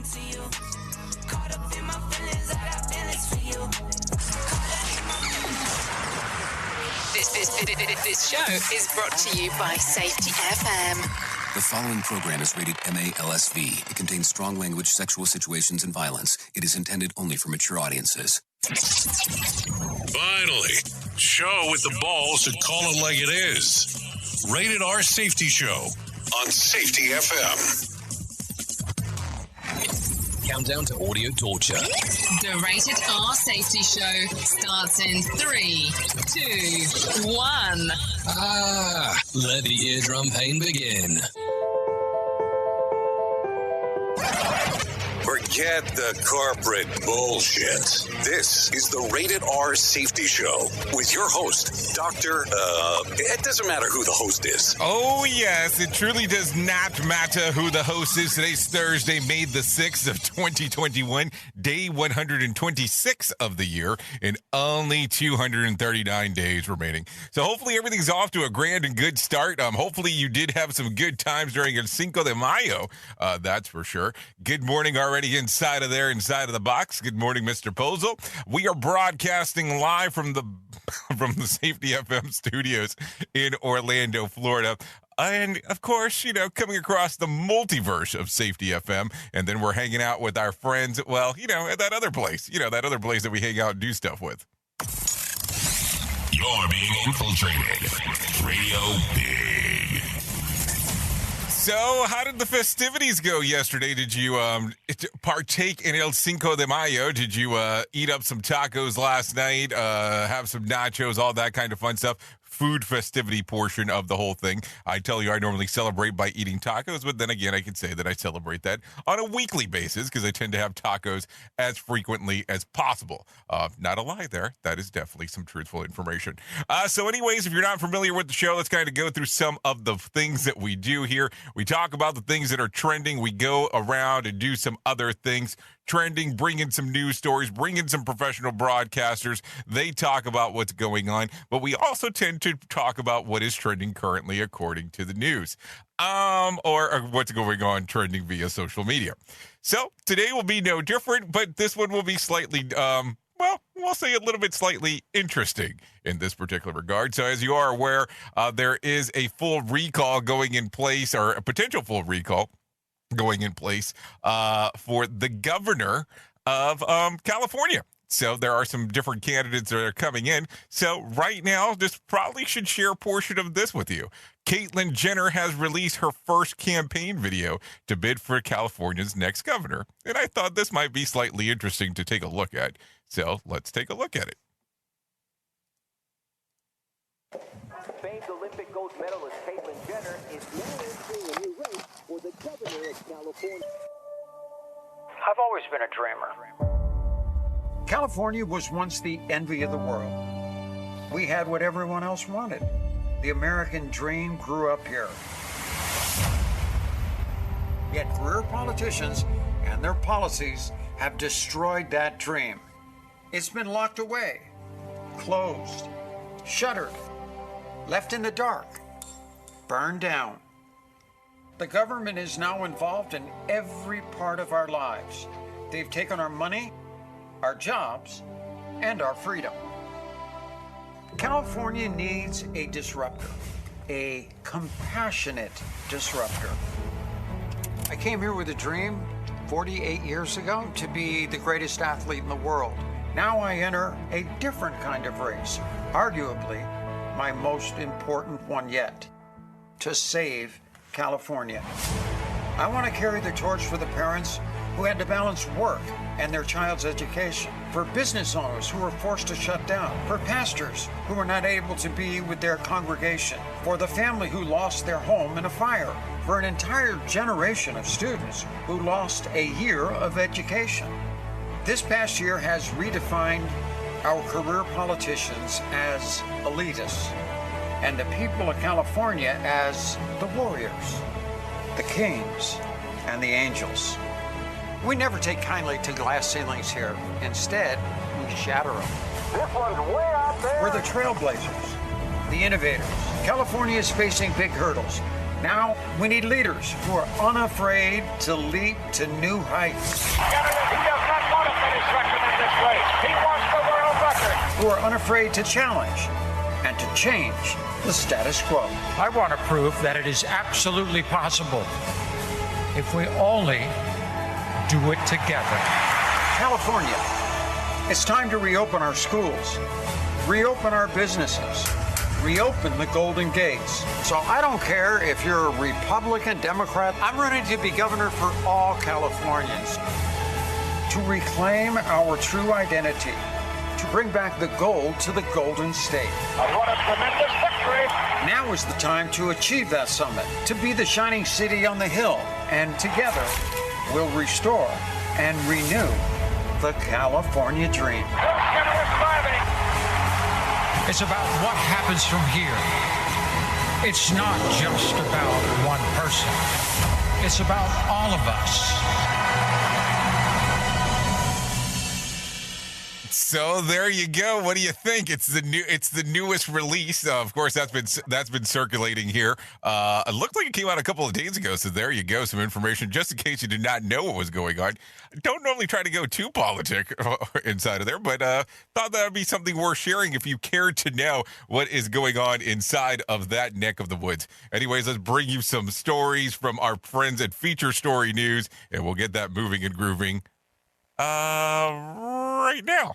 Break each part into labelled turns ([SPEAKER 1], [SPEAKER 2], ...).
[SPEAKER 1] talking to you. Caught up in my feelings, I got feelings for you.
[SPEAKER 2] This show is brought to you by Safety FM.
[SPEAKER 3] The following program is rated MALSV. It contains strong language, sexual situations, and violence. It is intended only for mature audiences.
[SPEAKER 4] Finally, show with the balls to call it like it is. Rated R Safety Show on Safety FM.
[SPEAKER 3] Countdown to audio torture.
[SPEAKER 2] The Rated R Safety Show starts in 3, 2, 1.
[SPEAKER 3] Let the eardrum pain begin.
[SPEAKER 4] Forget the corporate bullshit. This is the Rated R Safety Show with your host, Dr. It doesn't matter who the host is.
[SPEAKER 5] Oh, yes, it truly does not matter who the host is. Today's Thursday, May the 6th of 2021, day 126 of the year, and only 239 days remaining. So hopefully everything's off to a grand and good start. Hopefully you did have some good times during El Cinco de Mayo, that's for sure. Good morning already inside of the box. Good morning, Mr. Pozel. We are broadcasting live from the Safety FM studios in Orlando, Florida. And, of course, coming across the multiverse of Safety FM. And then we're hanging out with our friends, at that other place. That other place that we hang out and do stuff with.
[SPEAKER 4] You're being infiltrated. Radio Big.
[SPEAKER 5] So, how did the festivities go yesterday? Did you partake in El Cinco de Mayo? Did you eat up some tacos last night, have some nachos, all that kind of fun stuff? Food festivity portion of the whole thing. I tell you, I normally celebrate by eating tacos, but then again, I can say that I celebrate that on a weekly basis because I tend to have tacos as frequently as possible. Not a lie there. That is definitely some truthful information. So anyways, if you're not familiar with the show, let's kind of go through some of the things that we do here. We talk about the things that are trending. We go around and do some other things trending, bring in some news stories, bring in some professional broadcasters. They talk about what's going on, but we also tend to talk about what is trending currently according to the news, or what's going on trending via social media. So today will be no different, but this one will be slightly, we'll say a little bit slightly interesting in this particular regard. So as you are aware, there is a full recall going in place, or a potential full recall going in place for the governor of California. So there are some different candidates that are coming in. So right now, this probably should share a portion of this with you. Caitlyn Jenner has released her first campaign video to bid for California's next governor. And I thought this might be slightly interesting to take a look at. So let's take a look at it.
[SPEAKER 6] Famed Olympic gold medalist Caitlyn Jenner is now entering a new race for the governor of California. I've always been a dreamer.
[SPEAKER 7] California was once the envy of the world. We had what everyone else wanted. The American dream grew up here. Yet career politicians and their policies have destroyed that dream. It's been locked away, closed, shuttered, left in the dark, burned down. The government is now involved in every part of our lives. They've taken our money, our jobs, and our freedom. California needs a disruptor, a compassionate disruptor. I came here with a dream 48 years ago to be the greatest athlete in the world. Now I enter a different kind of race, arguably my most important one yet, to save California. I want to carry the torch for the parents who had to balance work and their child's education, for business owners who were forced to shut down, for pastors who were not able to be with their congregation, for the family who lost their home in a fire, for an entire generation of students who lost a year of education. This past year has redefined our career politicians as elitists and the people of California as the warriors, the kings, and the angels. We never take kindly to glass ceilings here. Instead, we shatter them.
[SPEAKER 6] This one's way out there.
[SPEAKER 7] We're the trailblazers, the innovators. California is facing big hurdles. Now, we need leaders who are unafraid to leap to new heights.
[SPEAKER 8] He does not want to finish Reckerman this way. He wants the world record.
[SPEAKER 7] Who are unafraid to challenge and to change the status quo.
[SPEAKER 9] I want to prove that it is absolutely possible if we only do it together.
[SPEAKER 7] California, it's time to reopen our schools, reopen our businesses, reopen the Golden Gates. So I don't care if you're a Republican, Democrat, I'm ready to be governor for all Californians. To reclaim our true identity, to bring back the gold to the Golden State.
[SPEAKER 8] What a tremendous victory.
[SPEAKER 7] Now is the time to achieve that summit, to be the shining city on the hill, and together we'll restore and renew the California dream.
[SPEAKER 9] It's about what happens from here. It's not just about one person. It's about all of us.
[SPEAKER 5] So there you go. What do you think? It's the newest release. Of course, that's been circulating here. It looked like it came out a couple of days ago. So there you go. Some information just in case you did not know what was going on. Don't normally try to go too politic inside of there, but thought that would be something worth sharing if you cared to know what is going on inside of that neck of the woods. Anyways, let's bring you some stories from our friends at Feature Story News, and we'll get that moving and grooving right now.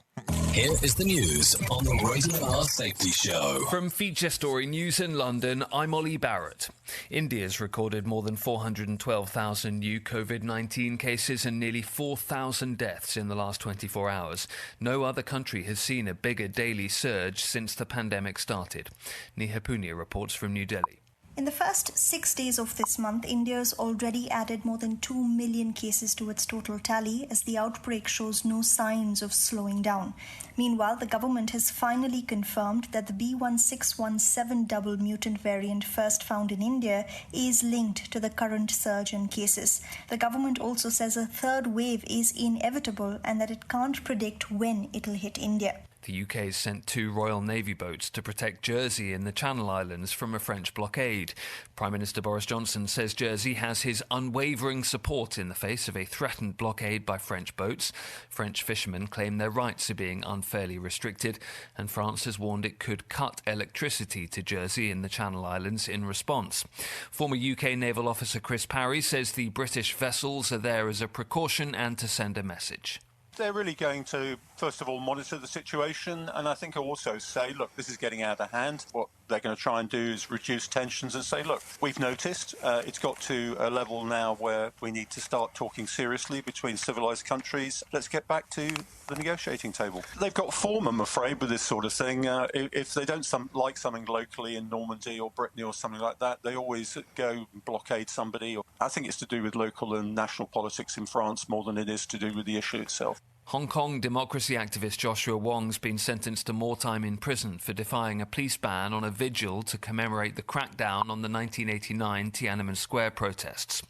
[SPEAKER 3] Here is the news on the Rated R Safety Show.
[SPEAKER 10] From Feature Story News in London, I'm Ollie Barrett. India's recorded more than 412,000 new COVID-19 cases and nearly 4,000 deaths in the last 24 hours. No other country has seen a bigger daily surge since the pandemic started. Neha Punia reports from New Delhi.
[SPEAKER 11] In the first 6 days of this month, India has already added more than 2 million cases to its total tally as the outbreak shows no signs of slowing down. Meanwhile, the government has finally confirmed that the B1617 double mutant variant first found in India is linked to the current surge in cases. The government also says a third wave is inevitable and that it can't predict when it'll hit India.
[SPEAKER 10] The UK has sent 2 Royal Navy boats to protect Jersey and the Channel Islands from a French blockade. Prime Minister Boris Johnson says Jersey has his unwavering support in the face of a threatened blockade by French boats. French fishermen claim their rights are being unfairly restricted, and France has warned it could cut electricity to Jersey and the Channel Islands in response. Former UK naval officer Chris Parry says the British vessels are there as a precaution and to send a message.
[SPEAKER 12] They're really going to, first of all, monitor the situation, and I think also say, look, this is getting out of hand. What they're going to try and do is reduce tensions and say, look, we've noticed it's got to a level now where we need to start talking seriously between civilized countries. Let's get back to the negotiating table. They've got form, I'm afraid, with this sort of thing. If they don't like something locally in Normandy or Brittany or something like that, they always go and blockade somebody. I think it's to do with local and national politics in France more than it is to do with the issue itself.
[SPEAKER 10] Hong Kong democracy activist Joshua Wong's been sentenced to more time in prison for defying a police ban on a vigil to commemorate the crackdown on the 1989 Tiananmen Square protests.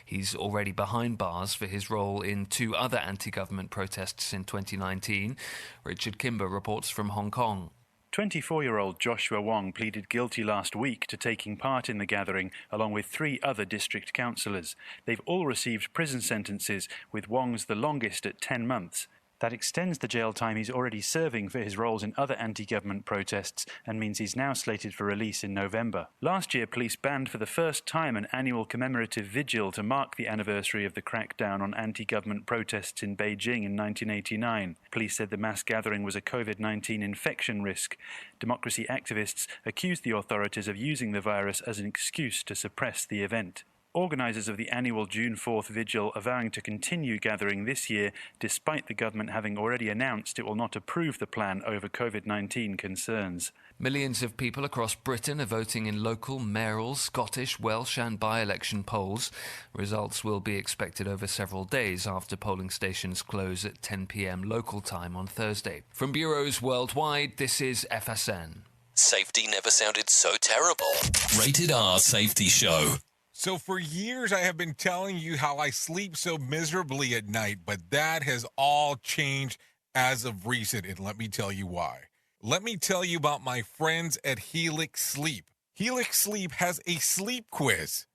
[SPEAKER 10] He's already behind bars for his role in 2 other anti-government protests in 2019. Richard Kimber reports from Hong Kong.
[SPEAKER 13] 24-year-old Joshua Wong pleaded guilty last week to taking part in the gathering along with 3 other district councillors. They've all received prison sentences, with Wong's the longest at 10 months. That extends the jail time he's already serving for his roles in other anti-government protests and means he's now slated for release in November. Last year, police banned for the first time an annual commemorative vigil to mark the anniversary of the crackdown on anti-government protests in Beijing in 1989. Police said the mass gathering was a COVID-19 infection risk. Democracy activists accused the authorities of using the virus as an excuse to suppress the event. Organisers of the annual June 4th vigil are vowing to continue gathering this year, despite the government having already announced it will not approve the plan over COVID-19 concerns.
[SPEAKER 10] Millions of people across Britain are voting in local, mayoral, Scottish, Welsh and by-election polls. Results will be expected over several days after polling stations close at 10 p.m. local time on Thursday. From bureaus worldwide, this is FSN.
[SPEAKER 3] Safety never sounded so terrible. Rated R Safety Show.
[SPEAKER 5] So for years, I have been telling you how I sleep so miserably at night, but that has all changed as of recent, and let me tell you why. Let me tell you about my friends at Helix Sleep. Helix Sleep has a sleep quiz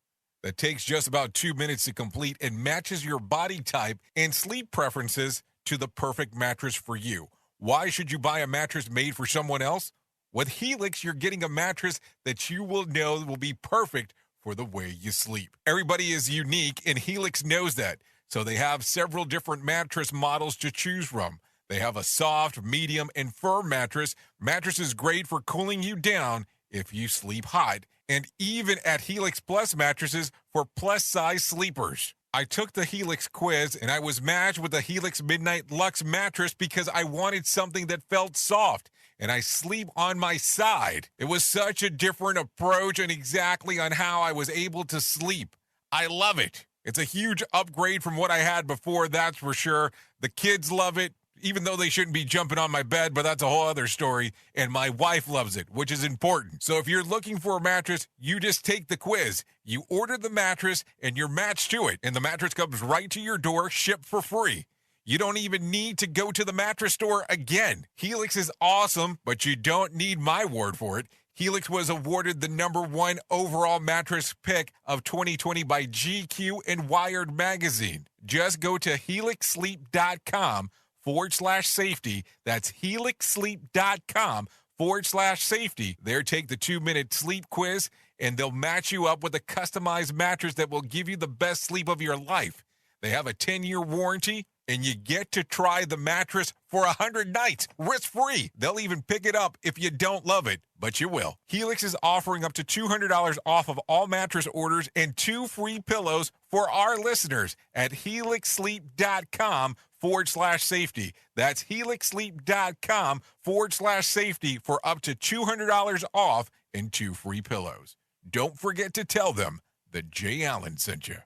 [SPEAKER 5] that takes just about 2 minutes to complete and matches your body type and sleep preferences to the perfect mattress for you. Why should you buy a mattress made for someone else? With Helix, you're getting a mattress that you will know will be perfect for the way you sleep. Everybody is unique, and Helix knows that. So they have several different mattress models to choose from. They have a soft, medium, and firm mattress. Mattress is great for cooling you down if you sleep hot. And even at Helix Plus mattresses for plus-size sleepers. I took the Helix quiz, and I was matched with the Helix Midnight Luxe mattress because I wanted something that felt soft, and I sleep on my side. It was such a different approach and exactly on how I was able to sleep. I love it. It's a huge upgrade from what I had before, that's for sure. The kids love it, even though they shouldn't be jumping on my bed, but that's a whole other story. And my wife loves it, which is important. So if you're looking for a mattress, you just take the quiz. You order the mattress, and you're matched to it. And the mattress comes right to your door, shipped for free. You don't even need to go to the mattress store again. Helix is awesome, but you don't need my word for it. Helix was awarded the #1 overall mattress pick of 2020 by GQ and Wired magazine. Just go to helixsleep.com/safety. That's helixsleep.com/safety. There, take the 2-minute sleep quiz, and they'll match you up with a customized mattress that will give you the best sleep of your life. They have a 10-year warranty, and you get to try the mattress for 100 nights, risk-free. They'll even pick it up if you don't love it, but you will. Helix is offering up to $200 off of all mattress orders and 2 free pillows for our listeners at helixsleep.com/safety. That's helixsleep.com/safety for up to $200 off and 2 free pillows. Don't forget to tell them that Jay Allen sent you.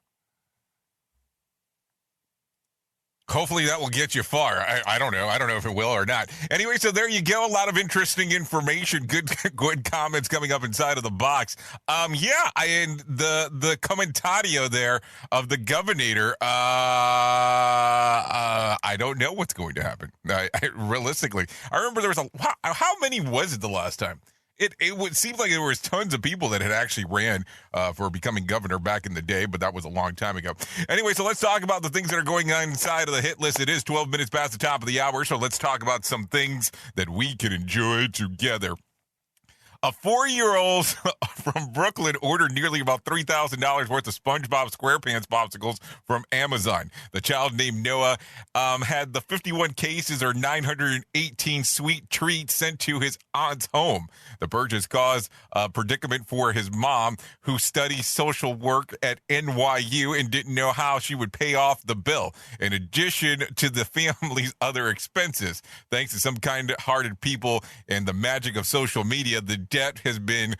[SPEAKER 5] Hopefully that will get you far. I don't know. I don't know if it will or not. Anyway, so there you go. A lot of interesting information. Good comments coming up inside of the box. And the commentario there of the governor. I don't know what's going to happen. Realistically, I remember there was how many was it the last time? It would seem like there was tons of people that had actually ran for becoming governor back in the day, but that was a long time ago. Anyway, so let's talk about the things that are going on inside of the hit list. It is 12 minutes past the top of the hour, so let's talk about some things that we can enjoy together. A 4-year-old from Brooklyn ordered nearly about $3,000 worth of SpongeBob SquarePants popsicles from Amazon. The child named Noah had the 51 cases or 918 sweet treats sent to his aunt's home. The purchase caused a predicament for his mom, who studies social work at NYU and didn't know how she would pay off the bill, in addition to the family's other expenses. Thanks to some kind-hearted people and the magic of social media, the debt has been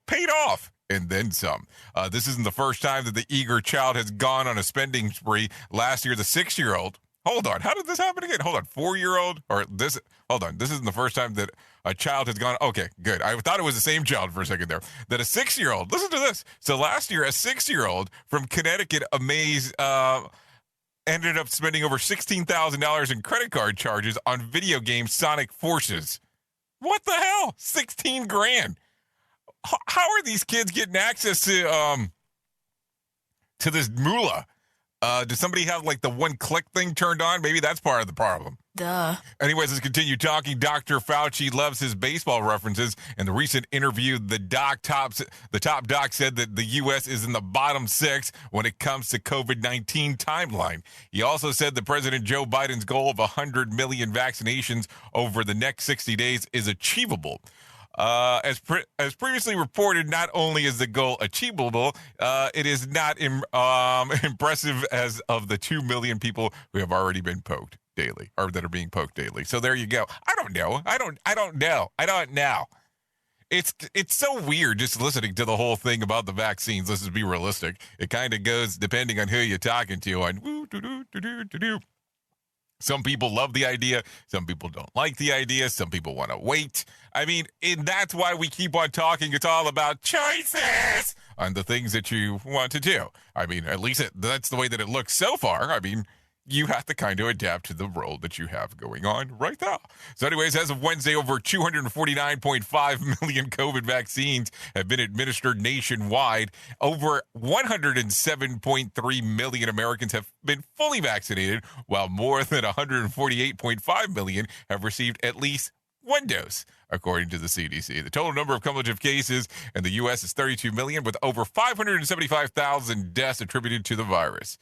[SPEAKER 5] paid off and then some. This isn't the first time that the eager child has gone on a spending spree. Last year, the 6-year-old. Hold on. How did this happen again? Hold on. 4-year-old or this. Hold on. This isn't the first time that a child has gone. Okay, good. I thought it was the same child for a second there. That a 6-year-old. Listen to this. So last year, a 6-year-old from Connecticut ended up spending over $16,000 in credit card charges on video game Sonic Forces. What the hell? 16 grand. How are these kids getting access to this moolah? Does somebody have like the one-click thing turned on? Maybe that's part of the problem.
[SPEAKER 14] Duh.
[SPEAKER 5] Anyways, let's continue talking. Dr. Fauci loves his baseball references. In the recent interview, the top doc said that the U.S. is in the bottom 6 when it comes to COVID-19 timeline. He also said that President Joe Biden's goal of 100 million vaccinations over the next 60 days is achievable. As previously reported, not only is the goal achievable, it is not impressive as of the 2 million people who have already been poked daily, or that are being poked daily. So there you go. I don't know. It's so weird just listening to the whole thing about the vaccines. Let's just be realistic. It kind of goes depending on who you're talking to on woo, doo, doo, doo, doo, doo, doo. Some people love the idea. Some people don't like the idea. Some people want to wait. I mean, and that's why we keep on talking. It's all about choices on the things that you want to do. I mean, at least that's the way that it looks so far. I mean, you have to kind of adapt to the role that you have going on right now. So anyways, as of Wednesday, over 249.5 million COVID vaccines have been administered nationwide. Over 107.3 million Americans have been fully vaccinated, while more than 148.5 million have received at least one dose, according to the CDC. The total number of cumulative cases in the U.S. is 32 million, with over 575,000 deaths attributed to the virus.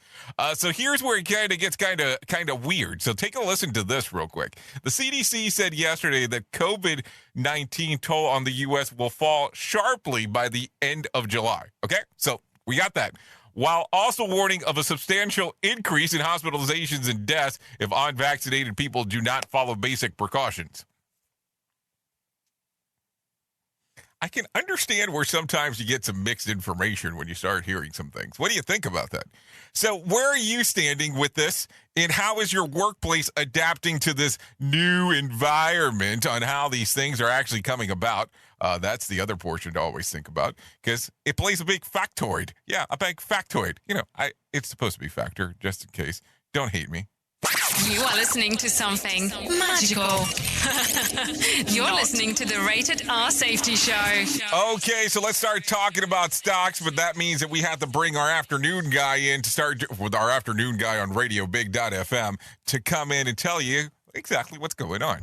[SPEAKER 5] So here's where it kind of gets kind of weird. So take a listen to this real quick. The CDC said yesterday that COVID-19 toll on the U.S. will fall sharply by the end of July. Okay, so we got that. While also warning of a substantial increase in hospitalizations and deaths if unvaccinated people do not follow basic precautions. I can understand where sometimes you get some mixed information when you start hearing some things. What do you think about that? So where are you standing with this? And how is your workplace adapting to this new environment on how these things are actually coming about? That's the other portion to always think about, because it plays a big factoid. Yeah, a big factoid. You know, it's supposed to be factor, just in case. Don't hate me.
[SPEAKER 2] You are listening to something magical. You're listening to the Rated R Safety Show.
[SPEAKER 5] Okay, so let's start talking about stocks, but that means that we have to bring our afternoon guy in to start with our afternoon guy on Radio Big.FM to come in and tell you exactly what's going on.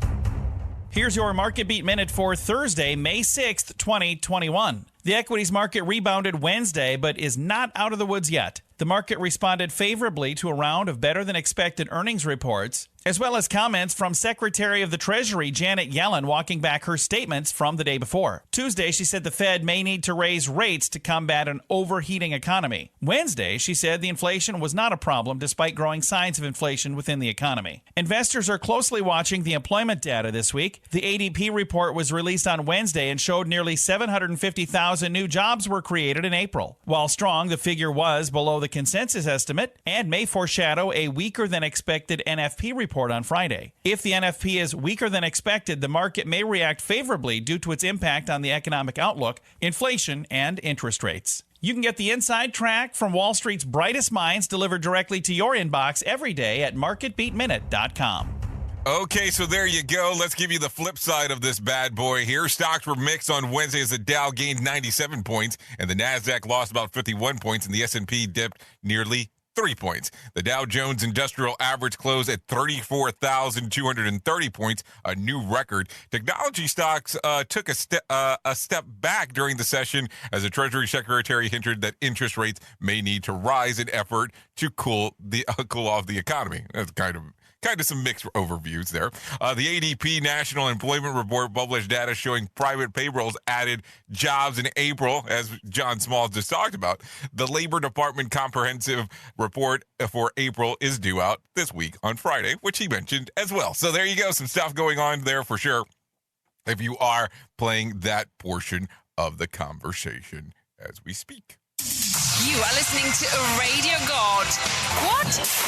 [SPEAKER 14] Here's your Market Beat Minute for Thursday, May 6th, 2021. The equities market rebounded Wednesday, but is not out of the woods yet. The market responded favorably to a round of better-than-expected earnings reports, as well as comments from Secretary of the Treasury Janet Yellen walking back her statements from the day before. Tuesday, she said the Fed may need to raise rates to combat an overheating economy. Wednesday, she said the inflation was not a problem despite growing signs of inflation within the economy. Investors are closely watching the employment data this week. The ADP report was released on Wednesday and showed nearly 750,000 new jobs were created in April. While strong, the figure was below the consensus estimate and may foreshadow a weaker than expected NFP report on Friday. If the NFP is weaker than expected, the market may react favorably due to its impact on the economic outlook, inflation, and interest rates. You can get the inside track from Wall Street's brightest minds delivered directly to your inbox every day at marketbeatminute.com.
[SPEAKER 5] Okay, so there you go. Let's give you the flip side of this bad boy here. Stocks were mixed on Wednesday as the Dow gained 97 points and the Nasdaq lost about 51 points and the S&P dipped nearly 3 points. The Dow Jones Industrial Average closed at 34,230 points, a new record. Technology stocks took a step back during the session as the Treasury Secretary hinted that interest rates may need to rise in effort to cool off the economy. That's kind of some mixed overviews there. The ADP National Employment Report published data showing private payrolls added jobs in April, as John Smalls just talked about. The Labor Department comprehensive report for April is due out this week on Friday, which he mentioned as well. So there you go, some stuff going on there for sure, if you are playing that portion of the conversation as we speak.
[SPEAKER 2] You are listening to a radio god. What?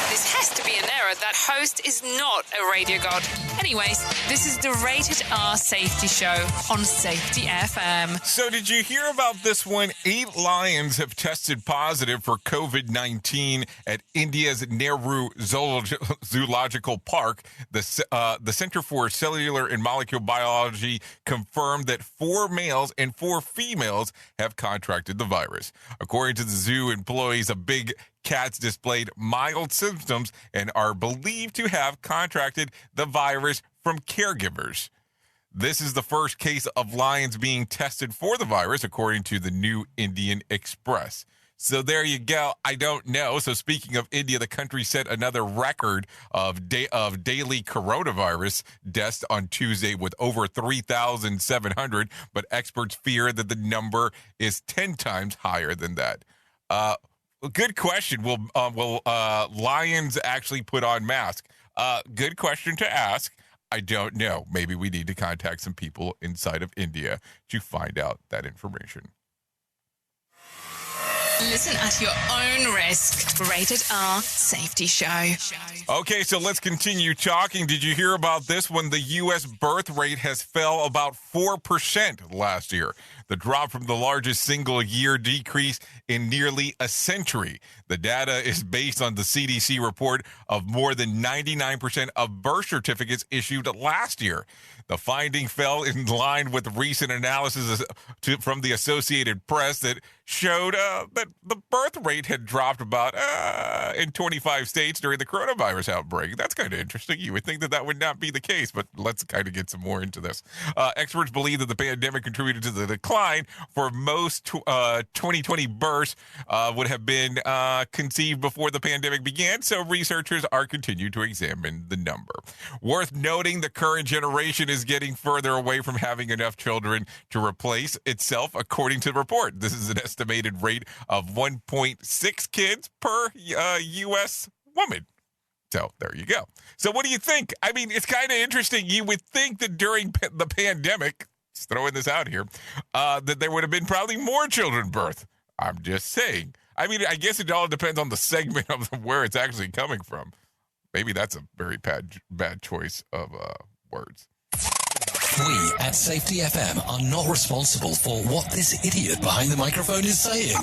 [SPEAKER 2] This has to be an error. That host is not a radio god. Anyways, this is the Rated R Safety Show on Safety FM.
[SPEAKER 5] So did you hear about this one? 8 lions have tested positive for COVID-19 at India's Nehru Zoological Park. The Center for Cellular and Molecular Biology confirmed that 4 males and 4 females have contracted the virus. According to the zoo employees, the big cats displayed mild symptoms and are believed to have contracted the virus from caregivers. This is the first case of lions being tested for the virus, according to the New Indian Express. So there you go. I don't know. So speaking of India, the country set another record of daily coronavirus deaths on Tuesday with over 3,700, but experts fear that the number is 10 times higher than that. Good question. Will lions actually put on masks? Good question to ask. I don't know. Maybe we need to contact some people inside of India to find out that information.
[SPEAKER 2] Listen at your own risk. Rated R Safety Show.
[SPEAKER 5] Okay, so let's continue talking. Did you hear about this one? The U.S. birth rate has fell about 4% last year. the drop from the largest single-year decrease in nearly a century. The data is based on the CDC report of more than 99% of birth certificates issued last year. The finding fell in line with recent analysis from the Associated Press that showed that the birth rate had dropped about in 25 states during the coronavirus outbreak. That's kind of interesting. You would think that that would not be the case, but let's kind of get some more into this. Experts believe that the pandemic contributed to the decline for most 2020 births would have been conceived before the pandemic began, so researchers are continuing to examine the number. Worth noting, the current generation is getting further away from having enough children to replace itself, according to the report. This is an estimated rate of 1.6 kids per U.S. woman. So there you go. So what do you think? I mean, it's kind of interesting. You would think that during the pandemic, just throwing this out here, that there would have been probably more children birth. I'm just saying. I mean, I guess it all depends on the segment of where it's actually coming from. Maybe that's a very bad choice of words.
[SPEAKER 15] We at Safety FM are not responsible for what this idiot behind the microphone is saying.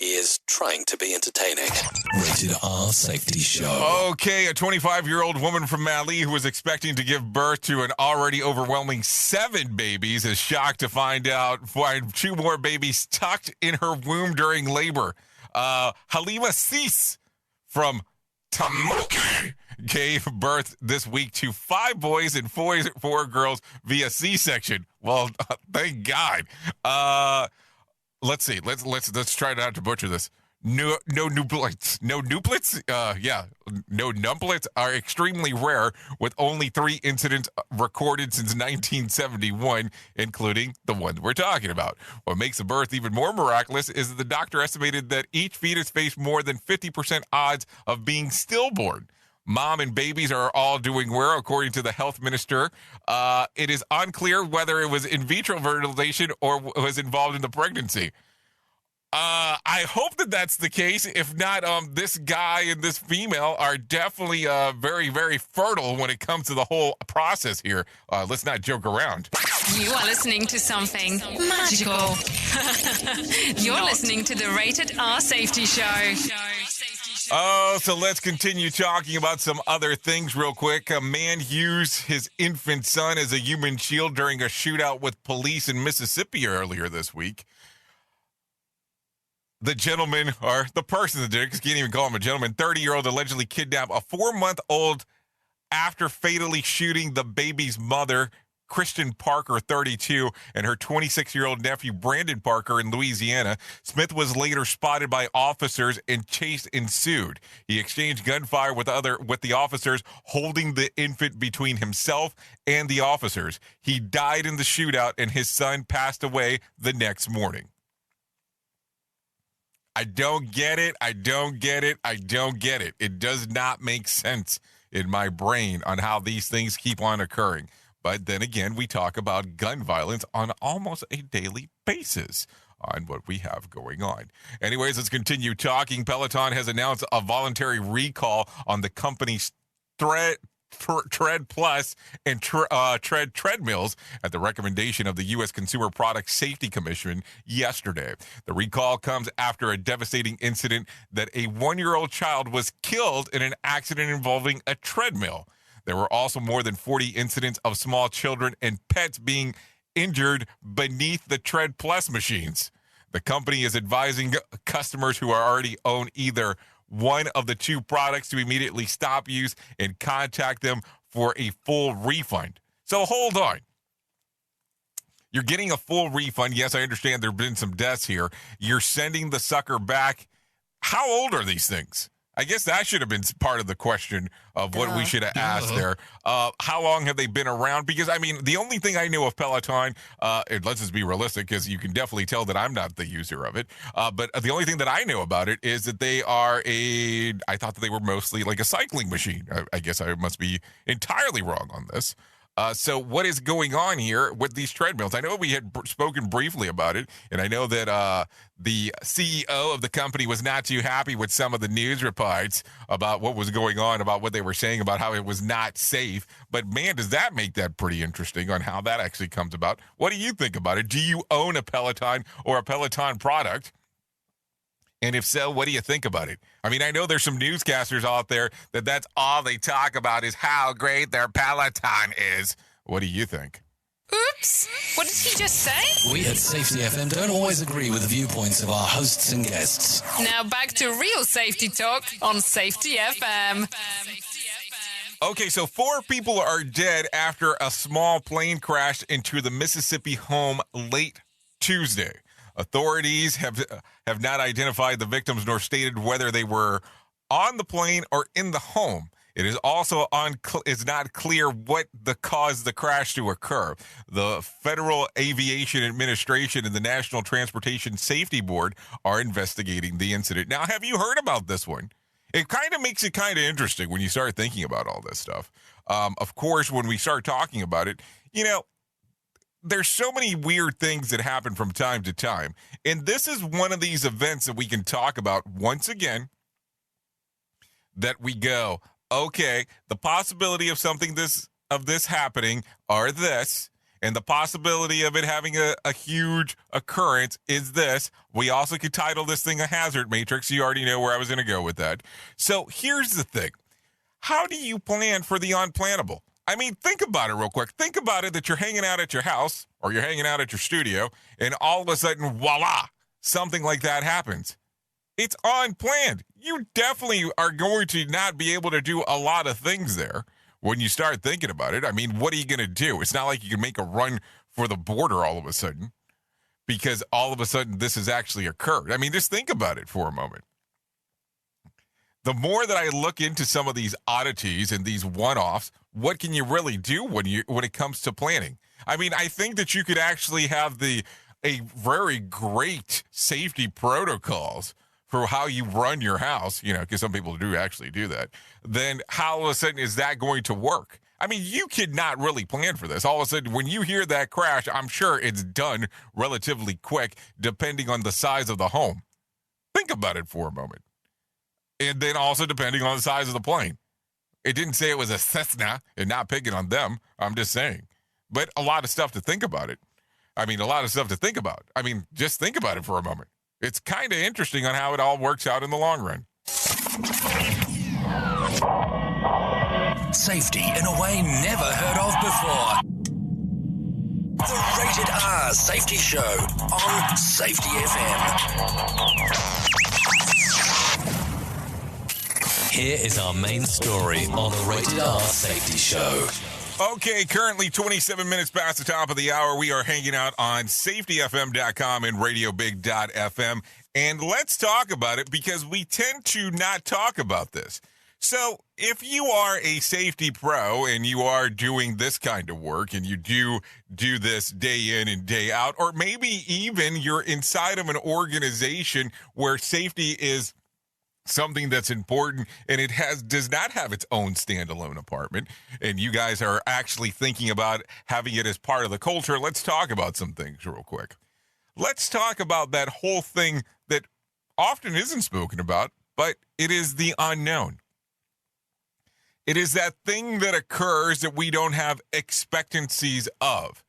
[SPEAKER 15] He is trying to be entertaining. Rated R Safety Show.
[SPEAKER 5] Okay, a 25-year-old woman from Mali who was expecting to give birth to an already overwhelming 7 babies is shocked to find 2 more babies tucked in her womb during labor. Halima Sis from Tamoke gave birth this week to 5 boys and 4 girls via C-section. Well, thank God. Let's see. Let's try not to butcher this. No nuplets. No nuplets? No numplets are extremely rare, with only 3 incidents recorded since 1971, including the one we're talking about. What makes the birth even more miraculous is that the doctor estimated that each fetus faced more than 50% odds of being stillborn. Mom and babies are all doing well, according to the health minister. It is unclear whether it was in vitro fertilization or was involved in the pregnancy. I hope that that's the case. If not, this guy and this female are definitely very, very fertile when it comes to the whole process here. Let's not joke around.
[SPEAKER 2] You are listening to something magical. You're listening to the Rated R Safety Show.
[SPEAKER 5] Oh, so let's continue talking about some other things real quick. A man used his infant son as a human shield during a shootout with police in Mississippi earlier this week. The gentleman, or the person that did it, because you can't even call him a gentleman, 30-year-old allegedly kidnapped a 4-month-old after fatally shooting the baby's mother, Christian Parker, 32, and her 26-year-old nephew, Brandon Parker, in Louisiana. Smith was later spotted by officers and chase ensued. He exchanged gunfire with the officers, holding the infant between himself and the officers. He died in the shootout, and his son passed away the next morning. I don't get it. I don't get it. I don't get it. It does not make sense in my brain on how these things keep on occurring. But then again, we talk about gun violence on almost a daily basis on what we have going on. Anyways, let's continue talking. Peloton has announced a voluntary recall on the company's Tread Plus and Tread treadmills at the recommendation of the U.S. Consumer Product Safety Commission yesterday. The recall comes after a devastating incident that a 1-year-old child was killed in an accident involving a treadmill. There were also more than 40 incidents of small children and pets being injured beneath the Tread Plus machines. The company is advising customers who already own either one of the 2 products to immediately stop use and contact them for a full refund. So hold on. You're getting a full refund. Yes, I understand there have been some deaths here. You're sending the sucker back. How old are these things? I guess that should have been part of the question of what we should have asked there. How long have they been around? Because, I mean, the only thing I know of Peloton, and let's just be realistic, because you can definitely tell that I'm not the user of it, but the only thing that I know about it is that they are I thought that they were mostly like a cycling machine. I guess I must be entirely wrong on this. So what is going on here with these treadmills? I know we had spoken briefly about it, and I know that the CEO of the company was not too happy with some of the news reports about what was going on, about what they were saying about how it was not safe. But man, does that make that pretty interesting on how that actually comes about. What do you think about it? Do you own a Peloton or a Peloton product? And if so, what do you think about it? I mean, I know there's some newscasters out there that's all they talk about is how great their Peloton is. What do you think?
[SPEAKER 2] Oops. What did he just say?
[SPEAKER 15] We at Safety FM don't always agree with the viewpoints of our hosts and guests.
[SPEAKER 2] Now back to real safety talk on Safety FM.
[SPEAKER 5] Okay, so 4 people are dead after a small plane crashed into the Mississippi home late Tuesday. Authorities have not identified the victims nor stated whether they were on the plane or in the home. It is also it's not clear what caused the crash to occur. The Federal Aviation Administration and the National Transportation Safety Board are investigating the incident. Now, have you heard about this one? It kind of makes it kind of interesting when you start thinking about all this stuff. Of course, when we start talking about it, there's so many weird things that happen from time to time. And this is one of these events that we can talk about once again, that we go, okay, the possibility of something this happening are this, and the possibility of it having a huge occurrence is this. We also could title this thing a hazard matrix. You already know where I was going to go with that. So here's the thing. How do you plan for the unplannable? I mean, think about it real quick. Think about it that you're hanging out at your house or you're hanging out at your studio and all of a sudden, voila, something like that happens. It's unplanned. You definitely are going to not be able to do a lot of things there when you start thinking about it. I mean, what are you going to do? It's not like you can make a run for the border all of a sudden because all of a sudden this has actually occurred. I mean, just think about it for a moment. The more that I look into some of these oddities and these one-offs, what can you really do when it comes to planning? I mean, I think that you could actually have a very great safety protocols for how you run your house, because some people do actually do that. Then how all of a sudden is that going to work? I mean, you could not really plan for this. All of a sudden, when you hear that crash, I'm sure it's done relatively quick, depending on the size of the home. Think about it for a moment. And then also depending on the size of the plane. It didn't say it was a Cessna and not picking on them. I'm just saying. But a lot of stuff to think about it. I mean, a lot of stuff to think about. I mean, just think about it for a moment. It's kind of interesting on how it all works out in the long run.
[SPEAKER 15] Safety in a way never heard of before. The Rated R Safety Show on Safety FM. Here is our main story on the Rated R Safety Show.
[SPEAKER 5] Okay, currently 27 minutes past the top of the hour. We are hanging out on safetyfm.com and radiobig.fm. And let's talk about it because we tend to not talk about this. So if you are a safety pro and you are doing this kind of work and you do this day in and day out, or maybe even you're inside of an organization where safety is something that's important and it does not have its own standalone apartment, and you guys are actually thinking about having it as part of the culture, let's talk about some things real quick. Let's talk about that whole thing that often isn't spoken about, but it is the unknown. It is that thing that occurs that we don't have expectancies of.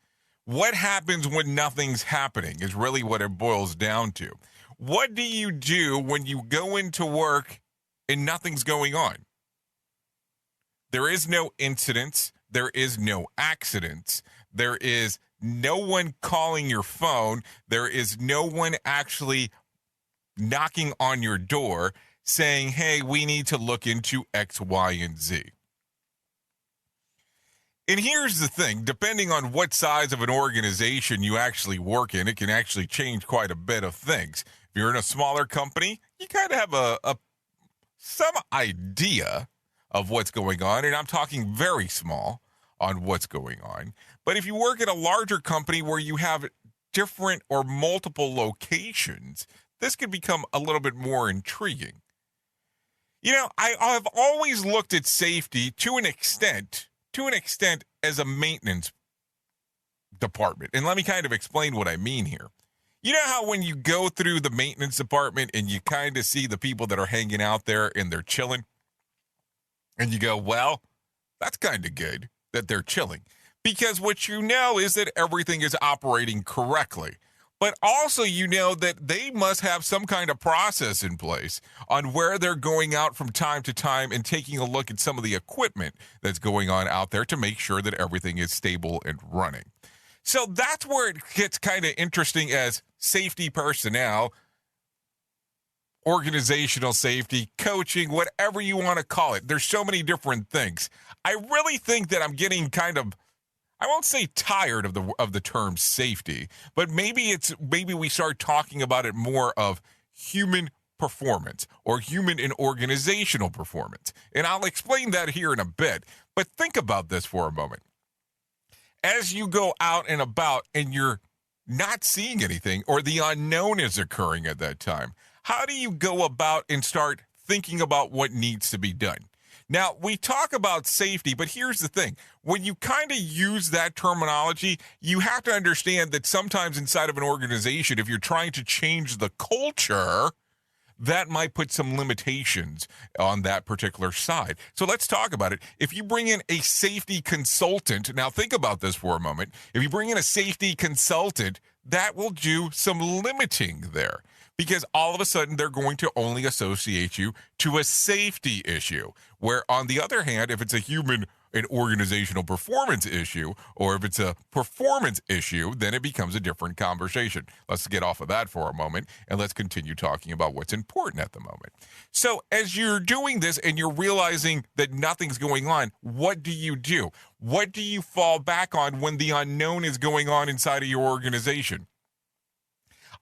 [SPEAKER 5] What happens when nothing's happening is really what it boils down to. What do you do when you go into work and nothing's going on? There is no incidents. There is no accidents. There is no one calling your phone. There is no one actually knocking on your door saying, hey, we need to look into X, Y, and Z. And here's the thing, depending on what size of an organization you actually work in, it can actually change quite a bit of things. If you're in a smaller company, you kind of have some idea of what's going on, and I'm talking very small on what's going on. But if you work at a larger company where you have different or multiple locations, this could become a little bit more intriguing. You know, I've always looked at safety to an extent to an extent as a maintenance department. And let me kind of explain what I mean here. You know how when you go through the maintenance department and you kind of see the people that are hanging out there and they're chilling, and you go, well, that's kind of good that they're chilling, because what you know is that everything is operating correctly. But also you know that they must have some kind of process in place on where they're going out from time to time and taking a look at some of the equipment that's going on out there to make sure that everything is stable and running. So that's where it gets kind of interesting as safety personnel, organizational safety, coaching, whatever you want to call it. There's so many different things. I really think that I'm getting kind of, I won't say tired of the term safety, but maybe we start talking about it more of human performance or human and organizational performance. And I'll explain that here in a bit. But think about this for a moment. As you go out and about and you're not seeing anything or the unknown is occurring at that time, how do you go about and start thinking about what needs to be done? Now, we talk about safety, but here's the thing. When you kind of use that terminology, you have to understand that sometimes inside of an organization, if you're trying to change the culture, that might put some limitations on that particular side. So let's talk about it. If you bring in a safety consultant, now think about this for a moment. If you bring in a safety consultant, that will do some limiting there, because all of a sudden they're going to only associate you to a safety issue. Where on the other hand, if it's a human and organizational performance issue, or if it's a performance issue, then it becomes a different conversation. Let's get off of that for a moment, and let's continue talking about what's important at the moment. So as you're doing this and you're realizing that nothing's going on, what do you do? What do you fall back on when the unknown is going on inside of your organization?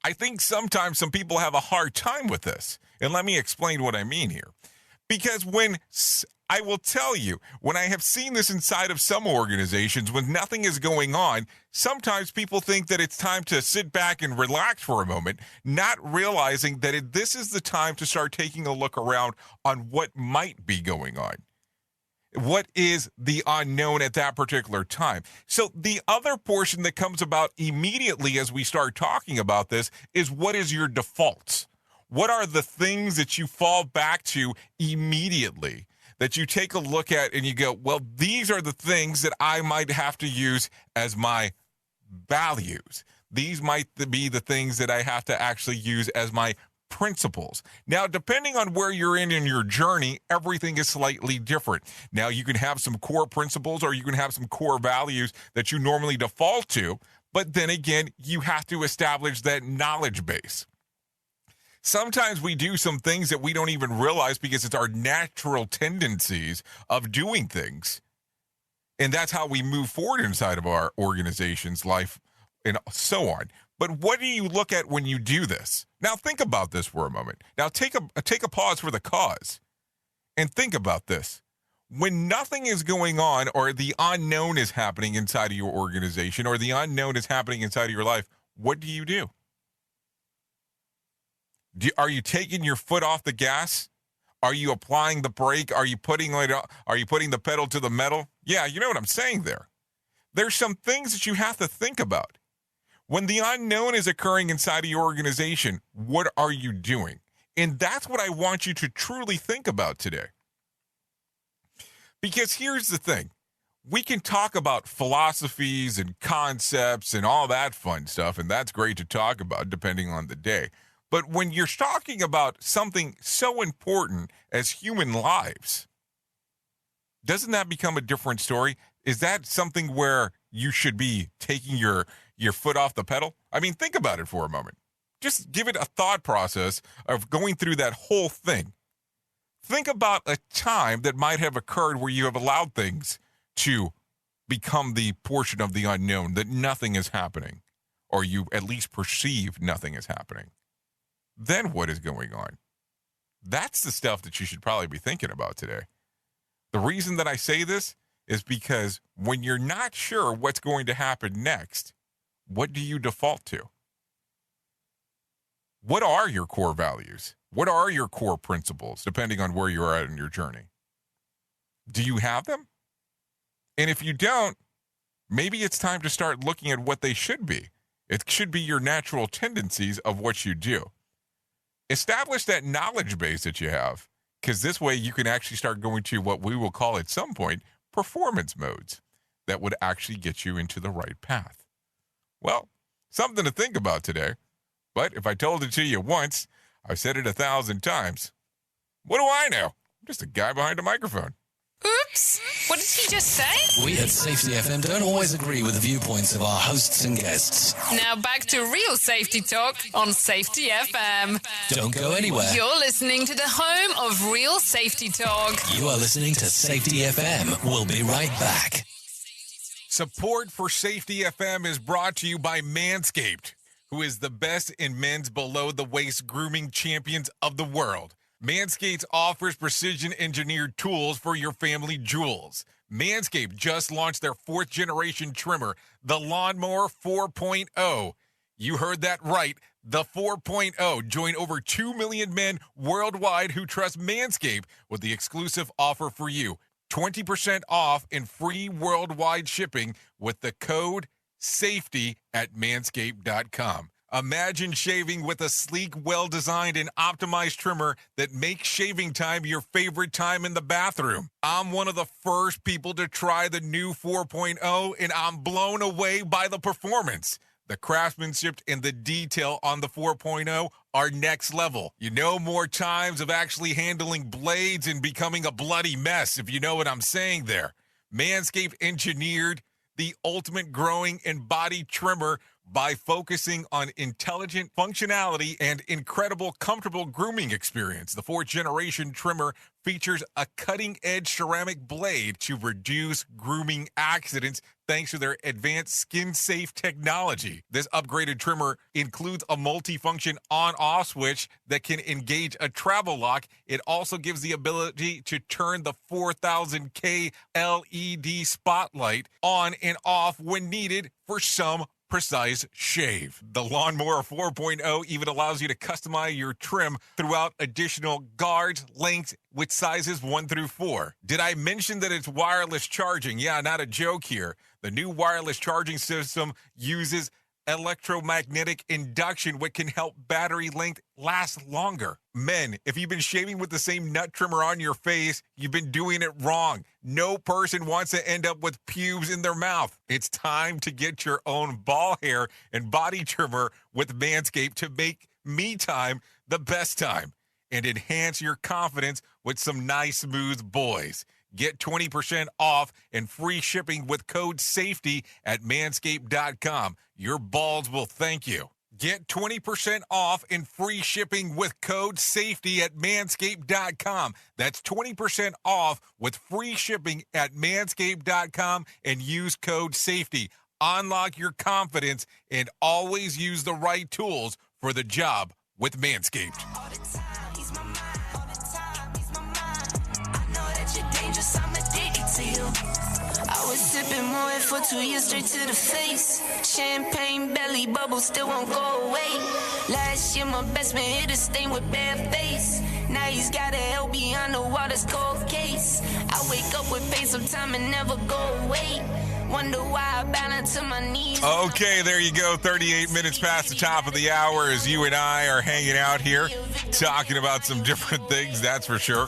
[SPEAKER 5] I think sometimes some people have a hard time with this, and let me explain what I mean here. Because I will tell you, when I have seen this inside of some organizations, when nothing is going on, sometimes people think that it's time to sit back and relax for a moment, not realizing that this is the time to start taking a look around on what might be going on. What is the unknown at that particular time? So the other portion that comes about immediately as we start talking about this is, what is your defaults? What are the things that you fall back to immediately, that you take a look at and you go, well, these are the things that I might have to use as my values. These might be the things that I have to actually use as my principles. Now, depending on where you're in your journey, everything is slightly different. Now, you can have some core principles or you can have some core values that you normally default to, but then again, you have to establish that knowledge base. Sometimes we do some things that we don't even realize because it's our natural tendencies of doing things. And that's how we move forward inside of our organization's life and so on. But what do you look at when you do this? Now think about this for a moment. Now take a pause for the cause and think about this. When nothing is going on or the unknown is happening inside of your organization or the unknown is happening inside of your life, what do you do? Are you taking your foot off the gas? Are you applying the brake? Are you putting the pedal to the metal? Yeah, you know what I'm saying there. There's some things that you have to think about. When the unknown is occurring inside of your organization, what are you doing? And that's what I want you to truly think about today. Because here's the thing. We can talk about philosophies and concepts and all that fun stuff, and that's great to talk about depending on the day. But when you're talking about something so important as human lives, doesn't that become a different story? Is that something where you should be taking your foot off the pedal? I mean, think about it for a moment. Just give it a thought process of going through that whole thing. Think about a time that might have occurred where you have allowed things to become the portion of the unknown, that nothing is happening, or you at least perceive nothing is happening. Then what is going on? That's the stuff that you should probably be thinking about today. The reason that I say this is because when you're not sure what's going to happen next, what do you default to? What are your core values? What are your core principles, depending on where you're at in your journey? Do you have them? And if you don't, maybe it's time to start looking at what they should be. It should be your natural tendencies of what you do. Establish that knowledge base that you have, because this way you can actually start going to what we will call at some point performance modes that would actually get you into the right path. Well, something to think about today. But if I told it to you once, I've said it 1,000 times. What do I know? I'm just a guy behind a microphone.
[SPEAKER 2] Oops. What did he just say?
[SPEAKER 15] We at Safety FM don't always agree with the viewpoints of our hosts and guests.
[SPEAKER 2] Now back to real safety talk on Safety FM.
[SPEAKER 15] Don't go anywhere.
[SPEAKER 2] You're listening to the home of real safety talk.
[SPEAKER 15] You are listening to Safety FM. We'll be right back.
[SPEAKER 5] Support for Safety FM is brought to you by Manscaped, who is the best in men's below-the-waist grooming champions of the world. Manscaped offers precision-engineered tools for your family jewels. Manscaped just launched their 4th-generation trimmer, the Lawnmower 4.0. You heard that right, the 4.0. Join over 2 million men worldwide who trust Manscaped with the exclusive offer for you. 20% off and free worldwide shipping with the code SAFETY at manscaped.com. Imagine shaving with a sleek, well-designed, and optimized trimmer that makes shaving time your favorite time in the bathroom. I'm one of the first people to try the new 4.0, and I'm blown away by the performance. The craftsmanship and the detail on the 4.0 are next level. You know, more times of actually handling blades and becoming a bloody mess, if you know what I'm saying there. Manscaped engineered the ultimate growing and body trimmer by focusing on intelligent functionality and incredible, comfortable grooming experience. The 4th-generation trimmer features a cutting-edge ceramic blade to reduce grooming accidents thanks to their advanced skin-safe technology. This upgraded trimmer includes a multi-function on-off switch that can engage a travel lock. It also gives the ability to turn the 4000K LED spotlight on and off when needed for some precise shave. The Lawnmower 4.0 even allows you to customize your trim throughout additional guards, lengths with sizes 1 through 4. Did I mention that it's wireless charging? Yeah, not a joke here. The new wireless charging system uses electromagnetic induction, which can help battery length last longer. Men, if you've been shaving with the same nut trimmer on your face, you've been doing it wrong. No person wants to end up with pubes in their mouth. It's time to get your own ball hair and body trimmer with Manscaped to make me time the best time and enhance your confidence with some nice, smooth boys. Get 20% off and free shipping with code SAFETY at manscaped.com. Your balls will thank you. Get 20% off and free shipping with code SAFETY at manscaped.com. That's 20% off with free shipping at manscaped.com and use code SAFETY. Unlock your confidence and always use the right tools for the job with Manscaped.
[SPEAKER 1] I was sipping Moet for 2 years straight to the face. Champagne belly bubble still won't go away. Last year my best man hit a stain with bare face. Now he's got a hell beyond the water's cold case. I wake up with pain sometime and never go away. Wonder why I balance to my knees.
[SPEAKER 5] Okay, there you go. 38 minutes past the top of the hour as you and I are hanging out here talking about some different things, that's for sure.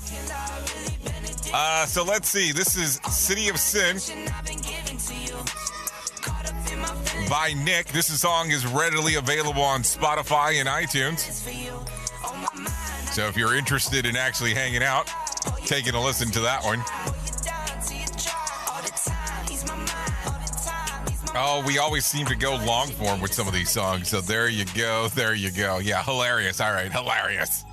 [SPEAKER 5] So let's see. This is City of Sin by Nick. This song is readily available on Spotify and iTunes. So if you're interested in actually hanging out, taking a listen to that one. Oh, we always seem to go long form with some of these songs. So there you go. There you go. Yeah, hilarious. All right, hilarious.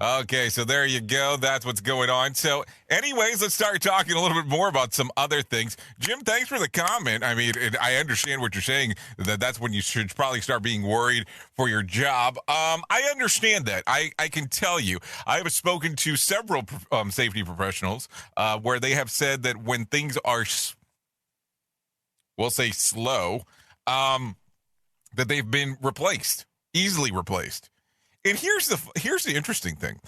[SPEAKER 5] Okay, so there you go. That's what's going on. So anyways, let's start talking a little bit more about some other things. Jim, thanks for the comment. I mean, I understand what you're saying, that's when you should probably start being worried for your job. I understand that. I can tell you, I have spoken to several safety professionals where they have said that when things are, we'll say slow, that they've been replaced, easily replaced. And here's the interesting thing.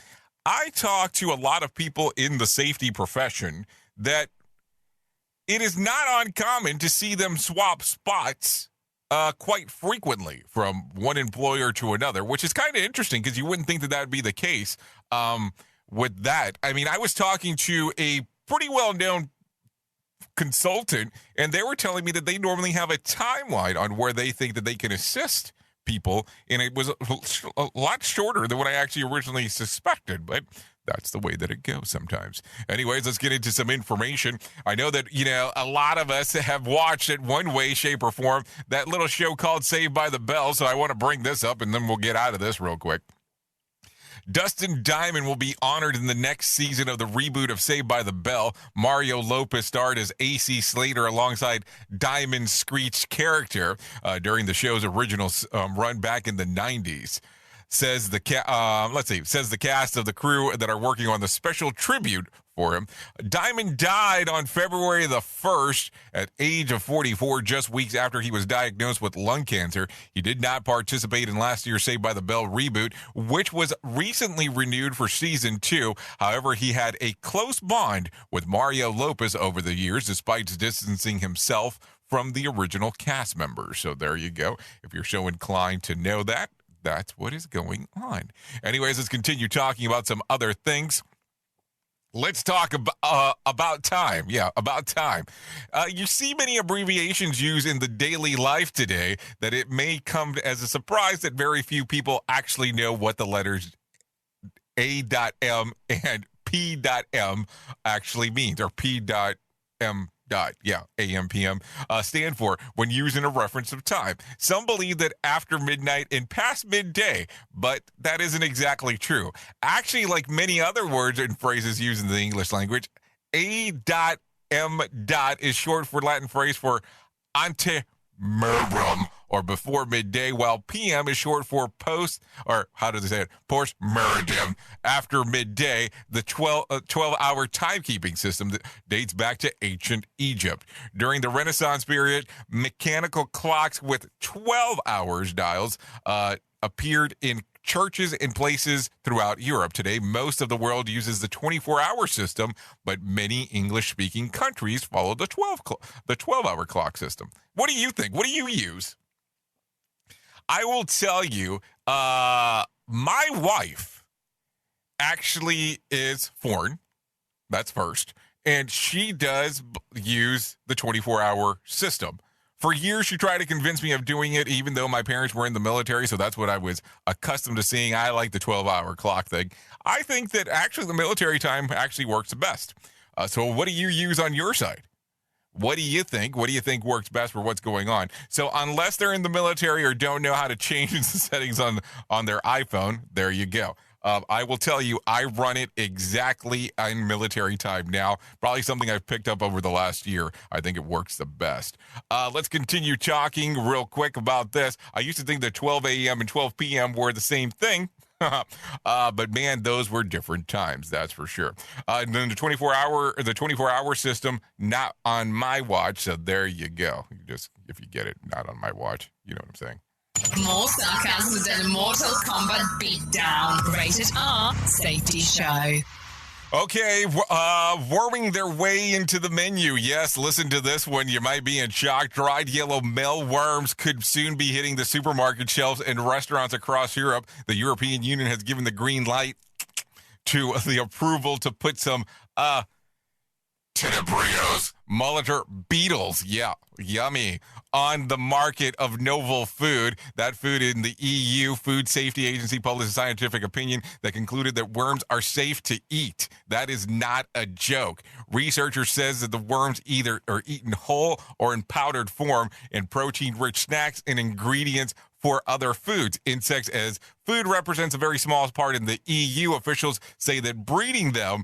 [SPEAKER 5] I talk to a lot of people in the safety profession that it is not uncommon to see them swap spots quite frequently from one employer to another, which is kind of interesting because you wouldn't think that would be the case with that. I mean, I was talking to a pretty well-known consultant, and they were telling me that they normally have a timeline on where they think that they can assist people, and it was a lot shorter than what I actually originally suspected, but that's the way that it goes sometimes. Anyways, let's get into some information. I know that, a lot of us have watched in one way, shape, or form that little show called Saved by the Bell, so I want to bring this up, and then we'll get out of this real quick. Dustin Diamond will be honored in the next season of the reboot of Saved by the Bell. Mario Lopez starred as A.C. Slater alongside Diamond's Screech character during the show's original run back in the 90s. Says the cast of the crew that are working on the special tribute for him. Diamond died on February the 1st at age of 44, just weeks after he was diagnosed with lung cancer. He did not participate in last year's Saved by the Bell reboot, which was recently renewed for season 2. However, he had a close bond with Mario Lopez over the years, despite distancing himself from the original cast members. So there you go. If you're so inclined to know that, that's what is going on. Anyways, let's continue talking about some other things. Let's talk about time. Yeah, about time. You see many abbreviations used in the daily life today that it may come as a surprise that very few people actually know what the letters A.M and P.M actually means, or P.M. AM, PM, stand for when using a reference of time. Some believe that after midnight and past midday, but that isn't exactly true. Actually, like many other words and phrases used in the English language, A.M. is short for Latin phrase for ante merum, or before midday, while PM is short for post, or how do they say it? Post meridiem, after midday, the 12-hour timekeeping system that dates back to ancient Egypt. During the Renaissance period, mechanical clocks with 12-hour dials appeared in churches and places throughout Europe. Today, most of the world uses the 24-hour system, but many English-speaking countries follow the 12-hour clock system. What do you think? What do you use? I will tell you, my wife actually is foreign. That's first. And she does use the 24-hour system. For years, she tried to convince me of doing it, even though my parents were in the military, so that's what I was accustomed to seeing. I like the 12-hour clock thing. I think that actually the military time actually works the best. So what do you use on your side? What do you think? What do you think works best for what's going on? So unless they're in the military or don't know how to change the settings on their iPhone, there you go. I will tell you, I run it exactly in military time now. Probably something I've picked up over the last year. I think it works the best. Let's continue talking real quick about this. I used to think that 12 a.m. and 12 p.m. were the same thing. But man, those were different times, that's for sure. And then the 24-hour system, not on my watch. So there you go. If you get it, not on my watch. You know what I'm saying?
[SPEAKER 2] More sarcasm than a Mortal Kombat beatdown. Rated R Safety Show.
[SPEAKER 5] Okay, worming their way into the menu. Yes, listen to this one. You might be in shock. Dried yellow mealworms could soon be hitting the supermarket shelves and restaurants across Europe. The European Union has given the green light to the approval to put some tenebrios, molitor beetles, yeah, yummy, on the market of novel food. That food in the EU Food Safety Agency published a scientific opinion that concluded that worms are safe to eat. That is not a joke. Researchers says that the worms either are eaten whole or in powdered form in protein-rich snacks and ingredients for other foods. Insects as food represents a very small part in the EU. Officials say that breeding them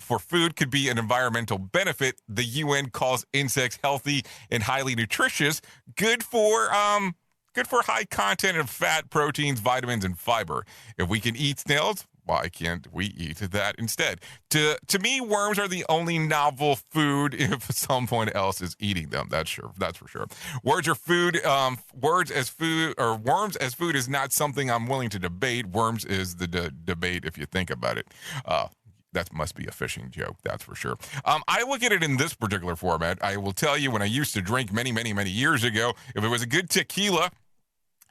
[SPEAKER 5] for food could be an environmental benefit. The UN calls insects healthy and highly nutritious, good for high content of fat, proteins, vitamins, and fiber. If we can eat snails, why can't we eat that instead? To me, worms are the only novel food if someone else is eating them. That's for sure. Worms as food is not something I'm willing to debate. Worms is the debate if you think about it. That must be a fishing joke, that's for sure. I look at it in this particular format. I will tell you, when I used to drink many, many, many years ago, if it was a good tequila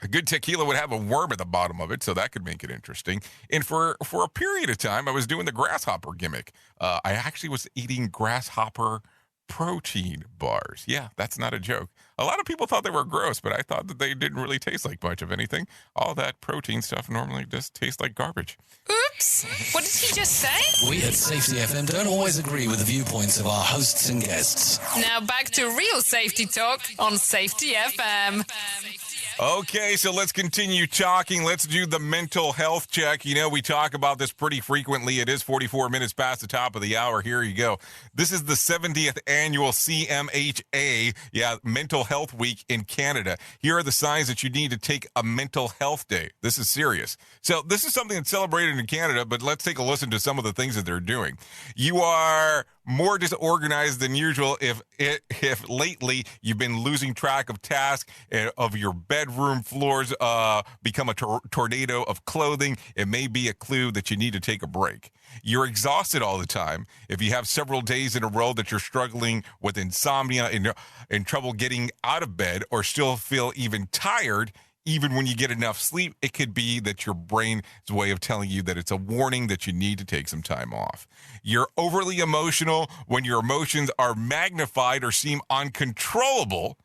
[SPEAKER 5] would have a worm at the bottom of it, so that could make it interesting. And for a period of time, I was doing the grasshopper gimmick. I actually was eating grasshopper protein bars. Yeah, that's not a joke. A lot of people thought they were gross, but I thought that they didn't really taste like much of anything. All that protein stuff normally just tastes like garbage.
[SPEAKER 2] Oops! What did he just say?
[SPEAKER 15] We at Safety FM don't always agree with the viewpoints of our hosts and guests.
[SPEAKER 2] Now back to real safety talk on Safety FM.
[SPEAKER 5] Okay, so let's continue talking. Let's do the mental health check. You know, we talk about this pretty frequently. It is 44 minutes past the top of the hour. Here you go. This is the 70th annual CMHA, Mental Health Week in Canada. Here are the signs that you need to take a mental health day. This is serious. So this is something that's celebrated in Canada, but let's take a listen to some of the things that they're doing. You are more disorganized than usual if lately you've been losing track of tasks, of your bedroom floors become a tornado of clothing. It may be a clue that you need to take a break. You're exhausted all the time. If you have several days in a row that you're struggling with insomnia and trouble getting out of bed, or still feel even tired, even when you get enough sleep, it could be that your brain's way of telling you that it's a warning that you need to take some time off. You're overly emotional when your emotions are magnified or seem uncontrollable.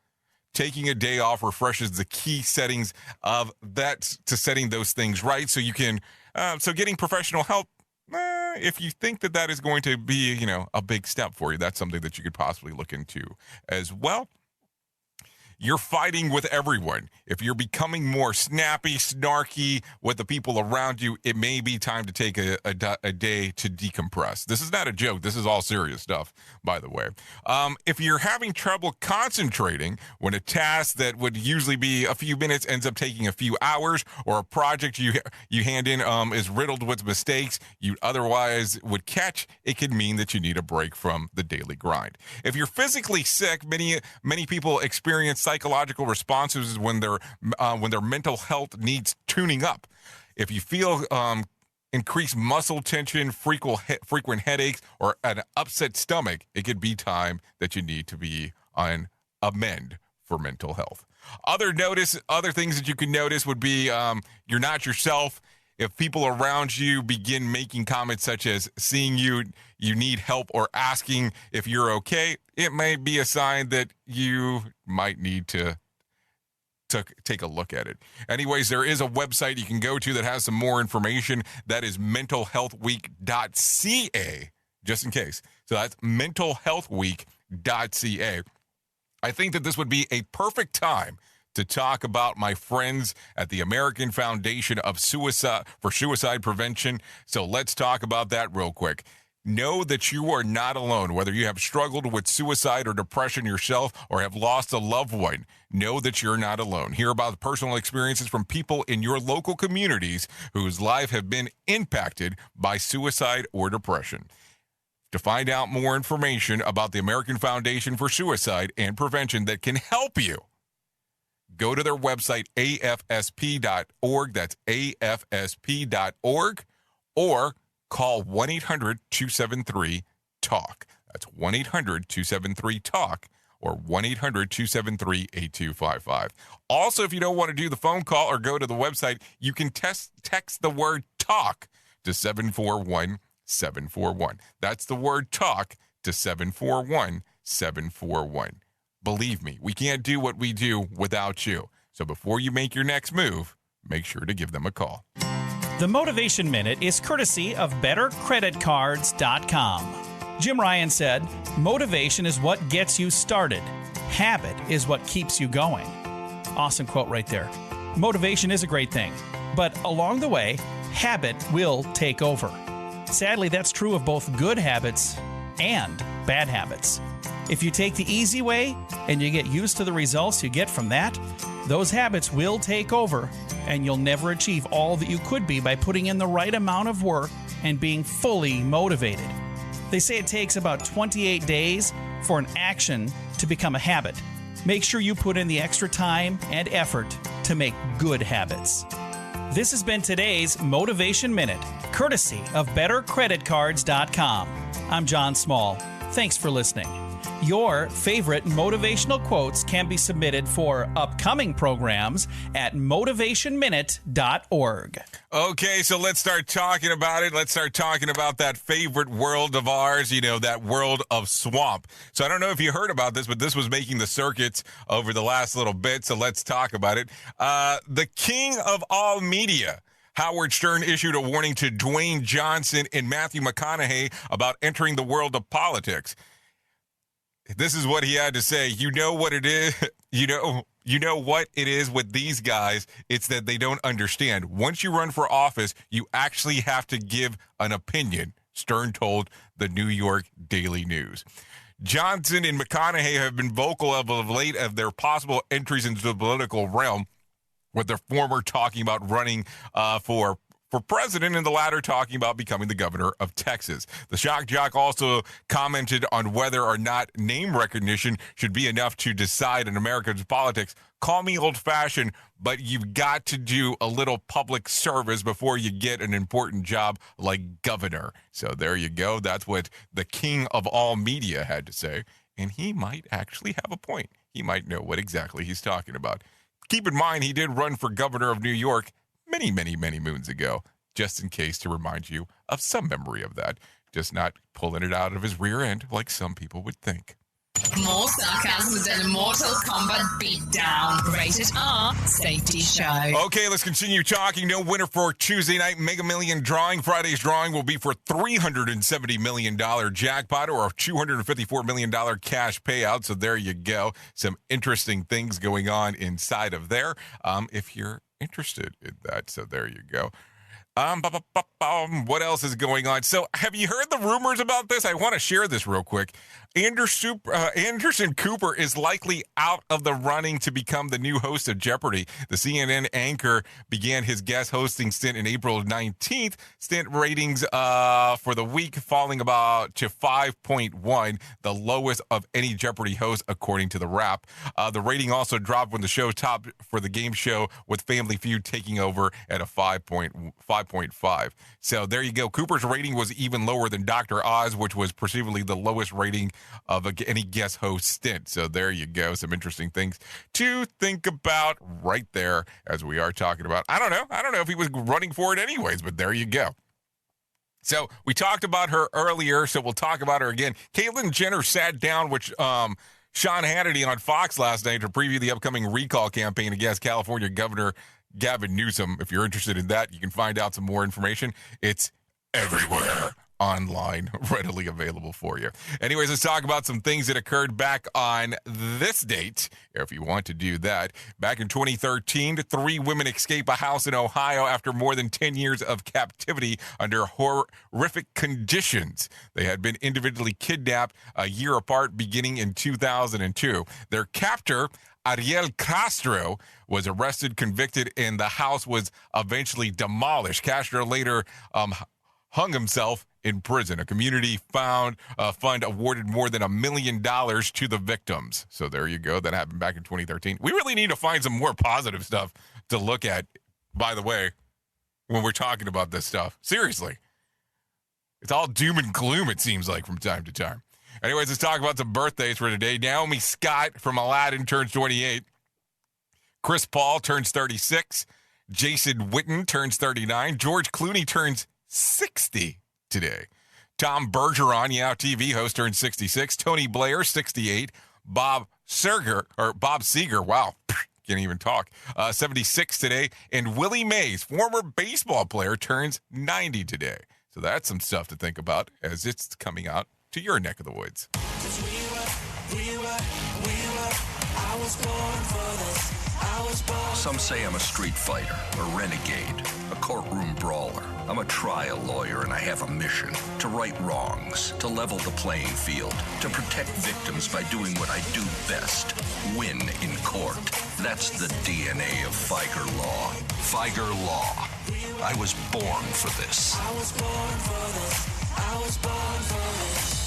[SPEAKER 5] Taking a day off refreshes the key settings of that to setting those things right. So you can, so getting professional help, if you think that is going to be, a big step for you, that's something that you could possibly look into as well. You're fighting with everyone. If you're becoming more snappy, snarky with the people around you, it may be time to take a day to decompress. This is not a joke. This is all serious stuff, by the way. If you're having trouble concentrating when a task that would usually be a few minutes ends up taking a few hours, or a project you hand in is riddled with mistakes you otherwise would catch, it could mean that you need a break from the daily grind. If you're physically sick, many people experience psychological responses when their mental health needs tuning up. If you feel increased muscle tension, frequent headaches, or an upset stomach, it could be time that you need to be on amend for mental health. Other things that you can notice would be you're not yourself. If people around you begin making comments such as seeing you need help, or asking if you're okay, it may be a sign that you might need to take a look at it. Anyways, there is a website you can go to that has some more information. That is mentalhealthweek.ca, just in case. So that's mentalhealthweek.ca. I think that this would be a perfect time to talk about my friends at the American Foundation for Suicide Prevention. So let's talk about that real quick. Know that you are not alone. Whether you have struggled with suicide or depression yourself, or have lost a loved one, know that you're not alone. Hear about personal experiences from people in your local communities whose life have been impacted by suicide or depression. To find out more information about the American Foundation for Suicide and Prevention that can help you, go to their website, afsp.org. That's afsp.org. Or call 1-800-273-TALK. That's 1-800-273-TALK, or 1-800-273-8255. Also, if you don't want to do the phone call or go to the website, you can text the word TALK to 741-741. That's the word TALK to 741-741. Believe me, we can't do what we do without you. So before you make your next move, make sure to give them a call.
[SPEAKER 14] The Motivation Minute is courtesy of BetterCreditCards.com. Jim Ryan said, "Motivation is what gets you started. Habit is what keeps you going." Awesome quote right there. Motivation is a great thing, but along the way, habit will take over. Sadly, that's true of both good habits and bad habits. If you take the easy way and you get used to the results you get from that, those habits will take over, and you'll never achieve all that you could be by putting in the right amount of work and being fully motivated. They say it takes about 28 days for an action to become a habit. Make sure you put in the extra time and effort to make good habits. This has been today's Motivation Minute. courtesy of BetterCreditCards.com. I'm John Small. Thanks for listening. Your favorite motivational quotes can be submitted for upcoming programs at motivationminute.org.
[SPEAKER 5] Okay, so let's start talking about it. Let's start talking about that favorite world of ours, that world of swamp. So I don't know if you heard about this, but this was making the circuits over the last little bit, so let's talk about it. The king of all media, Howard Stern, issued a warning to Dwayne Johnson and Matthew McConaughey about entering the world of politics. This is what he had to say. You know what it is? You know what it is with these guys? It's that they don't understand. Once you run for office, you actually have to give an opinion, Stern told the New York Daily News. Johnson and McConaughey have been vocal of late of their possible entries into the political realm, with their former talking about running for president and the latter talking about becoming the governor of Texas. The shock jock also commented on whether or not name recognition should be enough to decide in America's politics. Call me old-fashioned, but you've got to do a little public service before you get an important job like governor. So there you go. That's what the king of all media had to say. And he might actually have a point. He might know what exactly he's talking about. Keep in mind, he did run for governor of New York many, many, many moons ago, just in case to remind you of some memory of that. Just not pulling it out of his rear end like some people would think.
[SPEAKER 2] More sarcasm than a Mortal Kombat beatdown. Rated R Safety Show.
[SPEAKER 5] Okay, let's continue talking. No winner for Tuesday night Mega Million drawing. Friday's drawing will be for $370 million jackpot or a $254 million cash payout. So there you go. Some interesting things going on inside of there. If you're interested in that. So there you go. What else is going on? So have you heard the rumors about this? I want to share this real quick. Anderson Cooper is likely out of the running to become the new host of Jeopardy. The CNN anchor began his guest hosting stint in April 19th. Stint ratings for the week falling about to 5.1, the lowest of any Jeopardy host, according to The Wrap. The rating also dropped when the show topped for the game show, with Family Feud taking over at a 5.5. So there you go. Cooper's rating was even lower than Dr. Oz, which was perceivably the lowest rating of any guest host stint. So there you go. Some interesting things to think about right there as we are talking about. I don't know if he was running for it anyways, but there you go. So we talked about her earlier, so we'll talk about her again. Caitlyn Jenner sat down with Sean Hannity on Fox last night to preview the upcoming recall campaign against California Governor Gavin Newsom. If you're interested in that, you can find out some more information. It's everywhere online, readily available for you. Anyways, let's talk about some things that occurred back on this date, if you want to do that. Back in 2013, 3 women escaped a house in Ohio after more than 10 years of captivity under horrific conditions. They had been individually kidnapped a year apart, beginning in 2002. Their captor, Ariel Castro, was arrested, convicted, and the house was eventually demolished. Castro later hung himself in prison. A community fund awarded more than $1 million to the victims. So there you go. That happened back in 2013. We really need to find some more positive stuff to look at, by the way, when we're talking about this stuff. Seriously. It's all doom and gloom, it seems like, from time to time. Anyways, let's talk about some birthdays for today. Naomi Scott from Aladdin turns 28. Chris Paul turns 36. Jason Witten turns 39. George Clooney turns 60 today. Tom Bergeron, TV host, turns 66. Tony Blair, 68. Bob Seger, wow, can't even talk, 76 today. And Willie Mays, former baseball player, turns 90 today. So that's some stuff to think about as it's coming out to your neck of the woods.
[SPEAKER 16] Some say I'm a street fighter, a renegade, a courtroom brawler. I'm a trial lawyer, and I have a mission: to right wrongs, to level the playing field, to protect victims by doing what I do best: win in court. That's the DNA of Figer Law. Figer Law. I was born for this. I was born for this. I was born for this.